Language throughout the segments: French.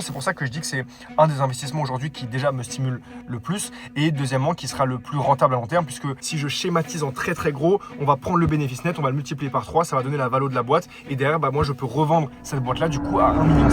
C'est pour ça que je dis que c'est un des investissements aujourd'hui qui déjà me stimule le plus et deuxièmement qui sera le plus rentable à long terme, puisque si je schématise en très très gros, on va prendre le bénéfice net, on va le multiplier par 3, ça va donner la valeur de la boîte et derrière moi je peux revendre cette boîte là du coup à 1,5 million.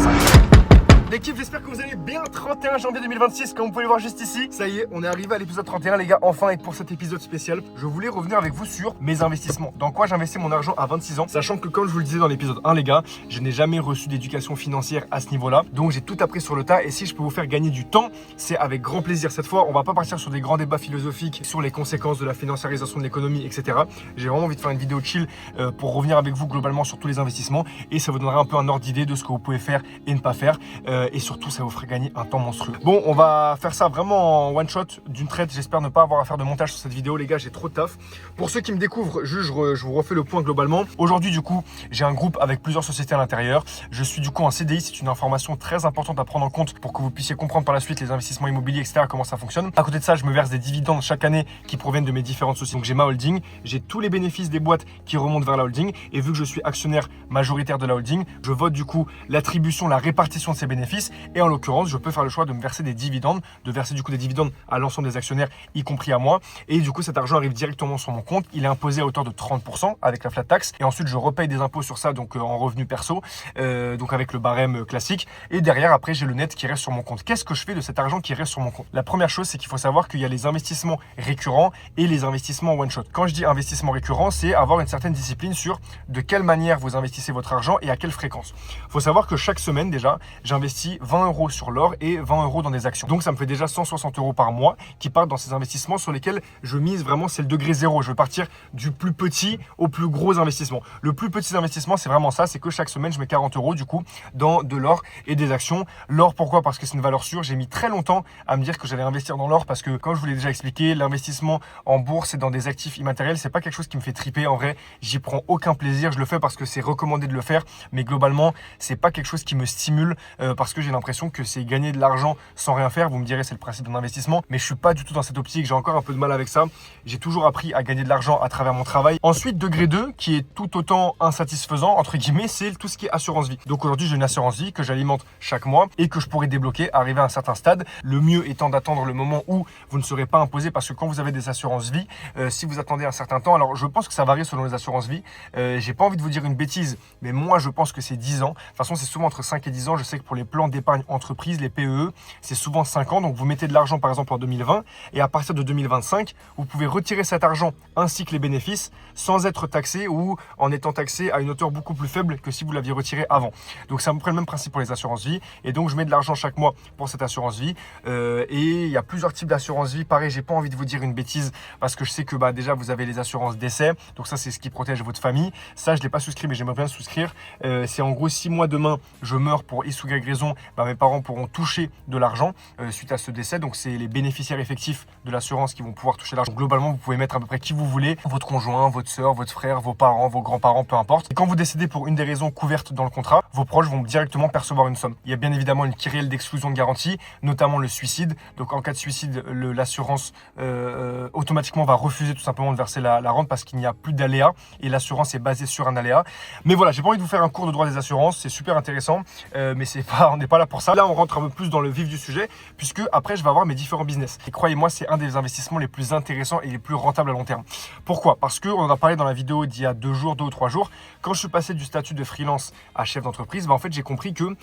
L'équipe, j'espère que vous allez bien. 31 janvier 2026, comme vous pouvez le voir juste ici. Ça y est, on est arrivé à l'épisode 31 les gars, enfin. Et pour cet épisode spécial, je voulais revenir avec vous sur mes investissements. Dans quoi j'investis mon argent à 26 ans, sachant que comme je vous le disais dans l'épisode 1 les gars, je n'ai jamais reçu d'éducation financière à ce niveau-là. Donc j'ai tout appris sur le tas et si je peux vous faire gagner du temps, c'est avec grand plaisir. Cette fois, on va pas partir sur des grands débats philosophiques sur les conséquences de la financiarisation de l'économie, etc. J'ai vraiment envie de faire une vidéo chill pour revenir avec vous globalement sur tous les investissements et ça vous donnera un peu un ordre d'idée de ce que vous pouvez faire et ne pas faire et surtout ça vous fera gagner un temps monstrueux. Bon, on va faire ça vraiment en one shot d'une traite. J'espère ne pas avoir à faire de montage sur cette vidéo les gars, j'ai trop de taf. Pour ceux qui me découvrent, je vous refais le point globalement. Aujourd'hui du coup, j'ai un groupe avec plusieurs sociétés à l'intérieur. Je suis du coup en CDI, c'est une information très importante à prendre en compte pour que vous puissiez comprendre par la suite les investissements immobiliers, etc. comment ça fonctionne. À côté de ça, je me verse des dividendes chaque année qui proviennent de mes différentes sociétés. Donc j'ai ma holding, j'ai tous les bénéfices des boîtes qui remontent vers la holding et vu que je suis actionnaire majoritaire de la holding, je vote du coup l'attribution, la répartition de ces bénéfices et en l'occurrence, je peux faire le choix de me verser des dividendes, de verser du coup des dividendes à l'ensemble des actionnaires, y compris à moi. Et du coup, cet argent arrive directement sur mon compte. Il est imposé à hauteur de 30% avec la flat tax. Et ensuite, je repaye des impôts sur ça, donc en revenu perso, donc avec le barème classique. Et derrière, après, j'ai le net qui reste sur mon compte. Qu'est-ce que je fais de cet argent qui reste sur mon compte? La première chose, c'est qu'il faut savoir qu'il y a les investissements récurrents et les investissements one shot. Quand je dis investissement récurrent, c'est avoir une certaine discipline sur de quelle manière vous investissez votre argent et à quelle fréquence. Il faut savoir que chaque semaine, déjà, j'investis 20 € sur l'or et 20 € dans des actions. Donc ça me fait déjà 160 € par mois qui partent dans ces investissements sur lesquels je mise vraiment, c'est le degré zéro. Je veux partir du plus petit au plus gros investissement. Le plus petit investissement, c'est vraiment ça, c'est que chaque semaine, je mets 40 € du coup dans de l'or et des actions. L'or, pourquoi? Parce que c'est une valeur sûre. J'ai mis très longtemps à me dire que j'allais investir dans l'or parce que, comme je vous l'ai déjà expliqué, l'investissement en bourse et dans des actifs immatériels, c'est pas quelque chose qui me fait triper. En vrai, j'y prends aucun plaisir. Je le fais parce que c'est recommandé de le faire, mais globalement, c'est pas quelque chose qui me stimule parce que j'ai l'impression que c'est gagner de l'argent sans rien faire. Vous me direz, c'est le principe d'un investissement, mais je suis pas du tout dans cette optique. J'ai encore un peu de mal avec ça. J'ai toujours appris à gagner de l'argent à travers mon travail. Ensuite, degré 2, qui est tout autant insatisfaisant, entre guillemets, c'est tout ce qui est assurance vie. Donc aujourd'hui, j'ai une assurance vie que j'alimente chaque mois et que je pourrais débloquer, arriver à un certain stade. Le mieux étant d'attendre le moment où vous ne serez pas imposé parce que quand vous avez des assurances vie, si vous attendez un certain temps, alors je pense que ça varie selon les assurances vie. J'ai pas envie de vous dire une bêtise, mais moi, je pense que c'est 10 ans. De toute façon, c'est souvent entre 5 et 10 ans. Je sais que pour les plans d'épargne entreprise, les PEE, c'est souvent 5 ans. Donc, vous mettez de l'argent, par exemple, en 2020 et à partir de 2025, vous pouvez retirer cet argent ainsi que les bénéfices sans être taxé ou en étant taxé à une hauteur beaucoup plus faible que si vous l'aviez retiré avant. Donc, c'est à peu près le même principe pour les assurances vie. Et donc, je mets de l'argent chaque mois pour cette assurance vie. Et il y a plusieurs types d'assurance vie. Pareil, j'ai pas envie de vous dire une bêtise parce que je sais que déjà, vous avez les assurances décès. Donc, ça, c'est ce qui protège votre famille. Ça, je l'ai pas souscrit, mais j'aimerais bien souscrire. C'est en gros, si moi, demain, je meurs pour X ou Y raison, mes parents pourront toucher de l'argent suite à ce décès. Donc, c'est les bénéficiaires effectifs de l'assurance qui vont pouvoir toucher l'argent. Globalement, vous pouvez mettre à peu près qui vous voulez, votre conjoint, votre soeur, votre frère, vos parents, vos grands-parents, peu importe. Et quand vous décédez pour une des raisons couvertes dans le contrat, vos proches vont directement percevoir une somme. Il y a bien évidemment une kyrielle d'exclusion de garantie, notamment le suicide. Donc, en cas de suicide, l'assurance automatiquement va refuser tout simplement de verser la rente parce qu'il n'y a plus d'aléa et l'assurance est basée sur un aléa. Mais voilà, j'ai pas envie de vous faire un cours de droit des assurances, c'est super intéressant, mais on n'est pas là pour ça. Là, on rentre un peu plus dans le vif du sujet, puisque après, je vais avoir mes différents business. Et croyez-moi, c'est un des investissements les plus intéressants et les plus rentables à long terme. Pourquoi? Parce qu'on en a parlé dans la vidéo d'il y a 2 ou 3 jours. Quand je suis passé du statut de freelance à chef d'entreprise, en fait, j'ai compris que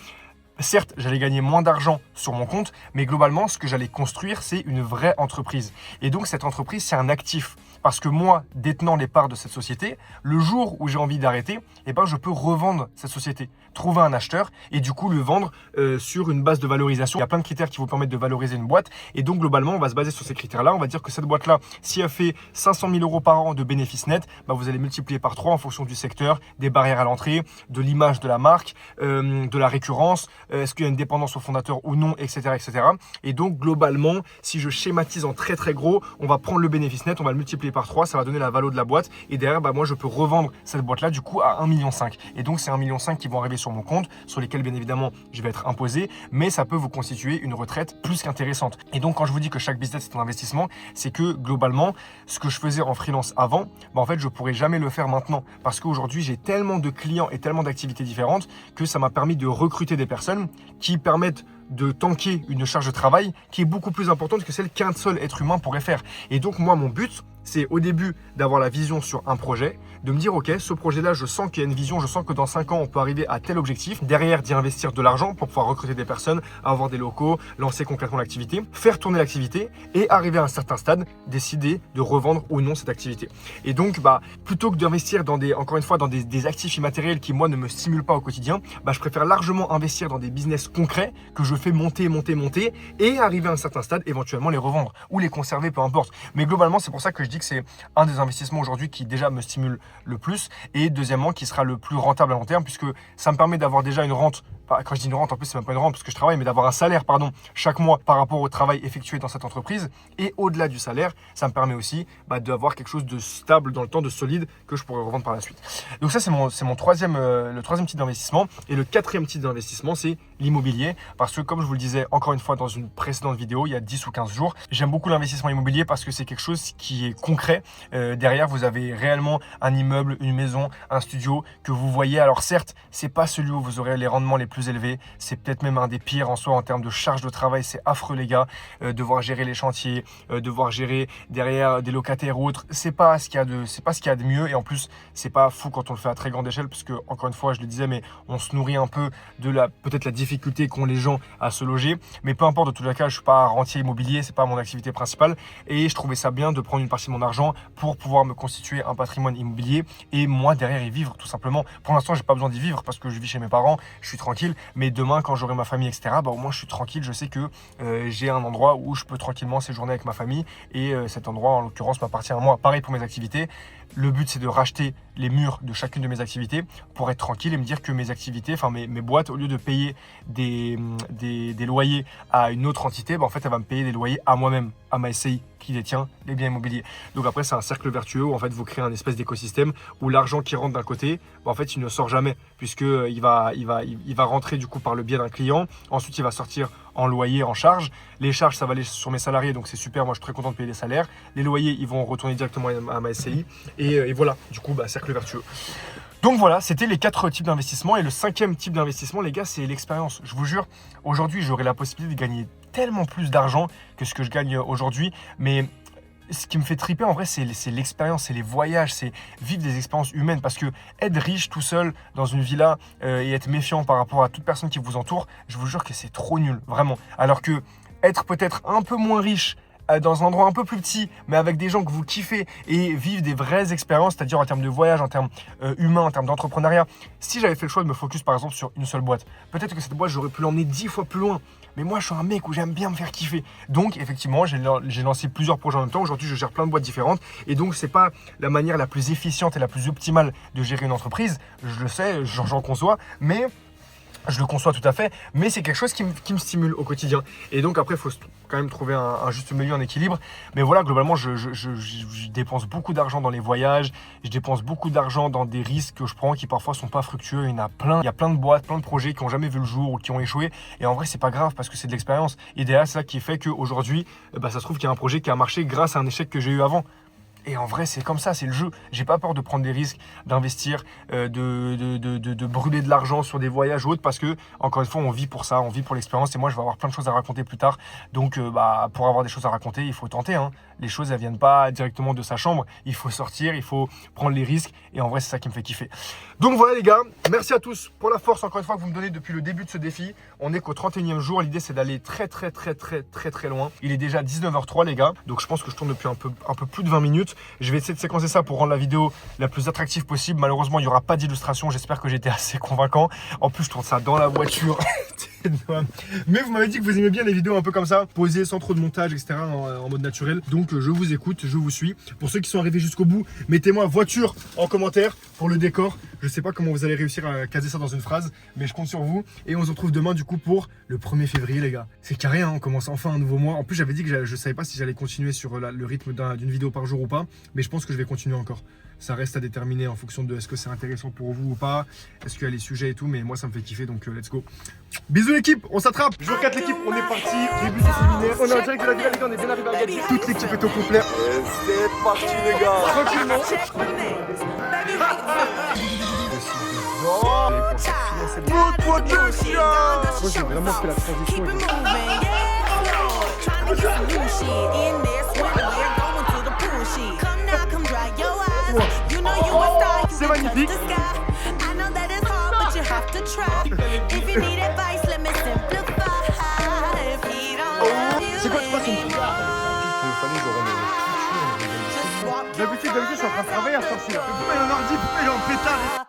certes, j'allais gagner moins d'argent sur mon compte, mais globalement, ce que j'allais construire, c'est une vraie entreprise. Et donc, cette entreprise, c'est un actif. Parce que moi, détenant les parts de cette société, le jour où j'ai envie d'arrêter, je peux revendre cette société, trouver un acheteur et du coup le vendre sur une base de valorisation. Il y a plein de critères qui vous permettent de valoriser une boîte. Et donc, globalement, on va se baser sur ces critères-là. On va dire que cette boîte-là, si elle fait 500 000 € par an de bénéfices nets, vous allez multiplier par 3 en fonction du secteur, des barrières à l'entrée, de l'image de la marque, de la récurrence, est-ce qu'il y a une dépendance au fondateur ou non, etc., etc. Et donc, globalement, si je schématise en très très gros, on va prendre le bénéfice net, on va le multiplier par 3, ça va donner la valeur de la boîte. Et derrière, moi, je peux revendre cette boîte-là du coup à 1,5 million. Et donc, c'est 1,5 million qui vont arriver sur mon compte, sur lesquels, bien évidemment, je vais être imposé. Mais ça peut vous constituer une retraite plus qu'intéressante. Et donc, quand je vous dis que chaque business est un investissement, c'est que globalement, ce que je faisais en freelance avant, en fait, je pourrais jamais le faire maintenant. Parce qu'aujourd'hui, j'ai tellement de clients et tellement d'activités différentes que ça m'a permis de recruter des personnes qui permettent de tanker une charge de travail qui est beaucoup plus importante que celle qu'un seul être humain pourrait faire. Et donc moi, mon but, c'est au début d'avoir la vision sur un projet, de me dire ok, ce projet-là, je sens qu'il y a une vision, je sens que dans 5 ans, on peut arriver à tel objectif. Derrière, d'y investir de l'argent pour pouvoir recruter des personnes, avoir des locaux, lancer concrètement l'activité, faire tourner l'activité et arriver à un certain stade, décider de revendre ou non cette activité. Et donc, plutôt que d'investir dans encore une fois, dans des actifs immatériels qui, moi, ne me stimulent pas au quotidien, je préfère largement investir dans des business concrets que je fais monter et arriver à un certain stade, éventuellement les revendre ou les conserver, peu importe. Mais globalement, c'est pour ça que je dis que c'est un des investissements aujourd'hui qui déjà me stimule le plus et deuxièmement qui sera le plus rentable à long terme puisque ça me permet d'avoir déjà une rente. Quand je dis une rente, en plus, c'est même pas une rente parce que je travaille, mais d'avoir un salaire, chaque mois par rapport au travail effectué dans cette entreprise. Et au-delà du salaire, ça me permet aussi d'avoir quelque chose de stable dans le temps, de solide, que je pourrais revendre par la suite. Donc ça, c'est le troisième type d'investissement. Et le quatrième type d'investissement, c'est l'immobilier. Parce que comme je vous le disais encore une fois dans une précédente vidéo, il y a 10 ou 15 jours, j'aime beaucoup l'investissement immobilier parce que c'est quelque chose qui est concret. Derrière, vous avez réellement un immeuble, une maison, un studio que vous voyez. Alors certes, c'est pas celui où vous aurez les rendements les plus élevés, c'est peut-être même un des pires en soi en termes de charge de travail, c'est affreux les gars, devoir gérer les chantiers, devoir gérer derrière des locataires ou autres, c'est pas ce qu'il y a de mieux et en plus c'est pas fou quand on le fait à très grande échelle parce que encore une fois je le disais mais on se nourrit un peu de peut-être la difficulté qu'ont les gens à se loger, mais peu importe, de tous les cas je suis pas rentier immobilier, c'est pas mon activité principale et je trouvais ça bien de prendre une partie de mon argent pour pouvoir me constituer un patrimoine immobilier et moi derrière y vivre tout simplement. Pour l'instant j'ai pas besoin d'y vivre parce que je vis chez mes parents, je suis tranquille. Mais demain, quand j'aurai ma famille, etc., au moins je suis tranquille. Je sais que j'ai un endroit où je peux tranquillement séjourner avec ma famille. Et cet endroit, en l'occurrence, m'appartient à moi. Pareil pour mes activités. Le but, c'est de racheter les murs de chacune de mes activités pour être tranquille et me dire que mes activités, mes boîtes, au lieu de payer des loyers à une autre entité, en fait, elle va me payer des loyers à moi-même, à ma SCI qui détient les biens immobiliers. Donc après, c'est un cercle vertueux où en fait, vous créez un espèce d'écosystème où l'argent qui rentre d'un côté, en fait, il ne sort jamais puisque il va rentrer du coup par le biais d'un client. Ensuite, il va sortir en loyer, en charge. Les charges, ça va aller sur mes salariés, donc c'est super. Moi, je suis très content de payer les salaires. Les loyers, ils vont retourner directement à ma SCI. Et voilà, du coup, cercle vertueux. Donc voilà, c'était les 4 types d'investissement. Et le 5e type d'investissement, les gars, c'est l'expérience. Je vous jure, aujourd'hui, j'aurai la possibilité de gagner tellement plus d'argent que ce que je gagne aujourd'hui. Mais ce qui me fait triper, en vrai, c'est l'expérience, c'est les voyages, c'est vivre des expériences humaines. Parce que être riche tout seul dans une villa et être méfiant par rapport à toute personne qui vous entoure, je vous jure que c'est trop nul, vraiment. Alors que être peut-être un peu moins riche, dans un endroit un peu plus petit, mais avec des gens que vous kiffez et vivre des vraies expériences, c'est-à-dire en termes de voyage, en termes humains, en termes d'entrepreneuriat. Si j'avais fait le choix de me focus par exemple sur une seule boîte, peut-être que cette boîte, j'aurais pu l'emmener 10 fois plus loin. Mais moi, je suis un mec où j'aime bien me faire kiffer. Donc, effectivement, j'ai lancé plusieurs projets en même temps. Aujourd'hui, je gère plein de boîtes différentes. Et donc, c'est pas la manière la plus efficiente et la plus optimale de gérer une entreprise. Je le sais, j'en conçois. Mais je le conçois tout à fait, mais c'est quelque chose qui me stimule au quotidien. Et donc après, il faut quand même trouver un juste milieu, un équilibre. Mais voilà, globalement, je dépense beaucoup d'argent dans les voyages, je dépense beaucoup d'argent dans des risques que je prends qui parfois sont pas fructueux. Il y en a plein, il y a plein de boîtes, plein de projets qui n'ont jamais vu le jour ou qui ont échoué. Et en vrai, c'est pas grave parce que c'est de l'expérience. Et derrière, c'est ça qui fait qu'aujourd'hui, ça se trouve qu'il y a un projet qui a marché grâce à un échec que j'ai eu avant. Et en vrai, c'est comme ça, c'est le jeu. J'ai pas peur de prendre des risques, d'investir, de brûler de l'argent sur des voyages ou autres parce que, encore une fois, on vit pour ça, on vit pour l'expérience. Et moi, je vais avoir plein de choses à raconter plus tard. Donc, pour avoir des choses à raconter, il faut tenter. Les choses, elles viennent pas directement de sa chambre. Il faut sortir, il faut prendre les risques. Et en vrai, c'est ça qui me fait kiffer. Donc voilà, les gars. Merci à tous pour la force, encore une fois, que vous me donnez depuis le début de ce défi. On est qu'au 31e jour. L'idée, c'est d'aller très loin. Il est déjà 19h03, les gars. Donc, je pense que je tourne depuis un peu plus de 20 minutes. Je vais essayer de séquencer ça pour rendre la vidéo la plus attractive possible. Malheureusement, il n'y aura pas d'illustration. J'espère que j'ai été assez convaincant. En plus, je tourne ça dans la voiture. Mais vous m'avez dit que vous aimez bien les vidéos un peu comme ça, posées sans trop de montage, etc. en mode naturel. Donc, je vous écoute, je vous suis. Pour ceux qui sont arrivés jusqu'au bout, mettez-moi voiture en commentaire pour le décor. Je ne sais pas comment vous allez réussir à caser ça dans une phrase, mais je compte sur vous. Et on se retrouve demain, du coup, pour le 1er février, les gars. C'est carré, on commence enfin un nouveau mois. En plus, j'avais dit que je ne savais pas si j'allais continuer sur le rythme d'une vidéo par jour ou pas. Mais je pense que je vais continuer encore. Ça reste à déterminer en fonction de est-ce que c'est intéressant pour vous ou pas, est-ce qu'il y a les sujets et tout, mais moi ça me fait kiffer, donc let's go. Bisous l'équipe, on s'attrape. Jour 4 l'équipe, on est parti, début du séminaire, on est en direct de la villa, les gars, on est bien arrivé à Agadir. Toute l'équipe est au complet. C'est parti les gars. Tranquillement. Moi j'ai vraiment fait la transition. C'est magnifique. C'est quoi, tu passes une D'habitude, je suis en train de travailler à ce temps-ci. Pourquoi il en ordi, pourquoi il est en pétard?